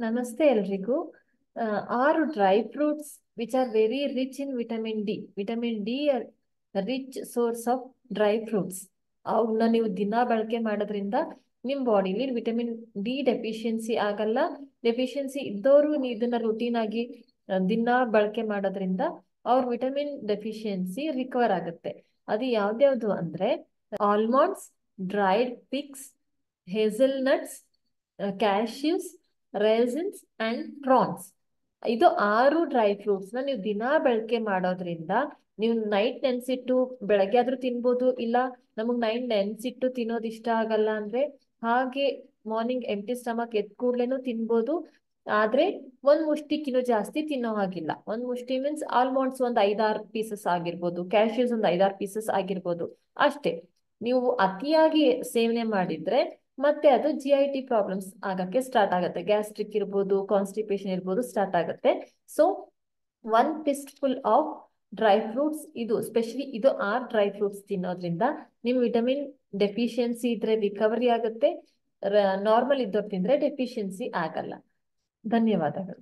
ನಮಸ್ತೆ ಎಲ್ರಿಗೂ. 6 dry fruits which are very rich in vitamin D. Vitamin D rich source of dry fruits. ಅವನ್ನ ನೀವು ದಿನ ಬಳಕೆ ಮಾಡೋದ್ರಿಂದ ನಿಮ್ಮ ಬಾಡಿಲಿ ವಿಟಮಿನ್ ಡಿ ಡೆಫಿಷಿಯನ್ಸಿ ಆಗಲ್ಲ. ಡೆಫಿಷಿಯನ್ಸಿ ಇದ್ದವರು ಇದನ್ನ ರುಟೀನ್ ಆಗಿ ದಿನ ಬಳಕೆ ಮಾಡೋದ್ರಿಂದ ಅವ್ರ ವಿಟಮಿನ್ ಡೆಫಿಷಿಯನ್ಸಿ ರಿಕವರ್ ಆಗುತ್ತೆ. ಅದು ಯಾವ್ದ್ಯಾವ್ದು ಅಂದ್ರೆ almonds, dried figs, hazel nuts, cashews, raisins and prunes. ಇದು 6 ಡ್ರೈ ಫ್ರೂಟ್ಸ್ ನ ನೀವು ದಿನಾ ಬಳಕೆ ಮಾಡೋದ್ರಿಂದ ನೀವು ನೈಟ್ ನೆನ್ಸಿಟ್ಟು ಬೆಳಗ್ಗೆ ಆದ್ರೂ ತಿನ್ಬೋದು. ಇಲ್ಲ ನಮಗ್ ನೈಟ್ ನೆನ್ಸಿಟ್ಟು ತಿನ್ನೋದು ಇಷ್ಟ ಆಗಲ್ಲ ಅಂದ್ರೆ ಹಾಗೆ ಮಾರ್ನಿಂಗ್ ಎಂಟಿ ಸ್ಟಮಕ್ ಎದ್ ಕೂಡ್ಲೇನು ತಿನ್ಬೋದು. ಆದ್ರೆ ಒಂದ್ ಮುಷ್ಟಿಕ್ಕಿನ್ನೂ ಜಾಸ್ತಿ ತಿನ್ನೋ ಹಾಗಿಲ್ಲ. ಒಂದ್ ಮುಷ್ಟಿ ಮೀನ್ಸ್ ಆಲ್ಮಂಡ್ಸ್ ಒಂದ್ 5-6 ಪೀಸಸ್ ಆಗಿರ್ಬೋದು, ಕ್ಯಾಶ್ಯೂಸ್ ಒಂದ್ 5-6 ಪೀಸಸ್ ಆಗಿರ್ಬೋದು ಅಷ್ಟೇ. ನೀವು ಅತಿಯಾಗಿ ಸೇವನೆ ಮಾಡಿದ್ರೆ ಮತ್ತೆ ಅದು GIT ಪ್ರಾಬ್ಲಮ್ಸ್ ಆಗಕ್ಕೆ ಸ್ಟಾರ್ಟ್ ಆಗುತ್ತೆ. ಗ್ಯಾಸ್ಟ್ರಿಕ್ ಇರ್ಬೋದು, ಕಾನ್ಸ್ಟಿಪೇಷನ್ ಇರ್ಬೋದು ಸ್ಟಾರ್ಟ್ ಆಗುತ್ತೆ. ಸೊ 1 ಫಿಸ್ಟ್ಫುಲ್ ಆಫ್ ಡ್ರೈ ಫ್ರೂಟ್ಸ್, ಇದು ಸ್ಪೆಷಲಿ ಇದು 6 ಡ್ರೈ ಫ್ರೂಟ್ಸ್ ತಿನ್ನೋದ್ರಿಂದ ನಿಮ್ ವಿಟಮಿನ್ ಡೆಫಿಷಿಯನ್ಸಿ ಇದ್ರೆ ರಿಕವರಿ ಆಗುತ್ತೆ. ನಾರ್ಮಲ್ ಇದ್ದವ್ರು ತಿಂದ್ರೆ ಡೆಫಿಷಿಯನ್ಸಿ ಆಗಲ್ಲ. ಧನ್ಯವಾದಗಳು.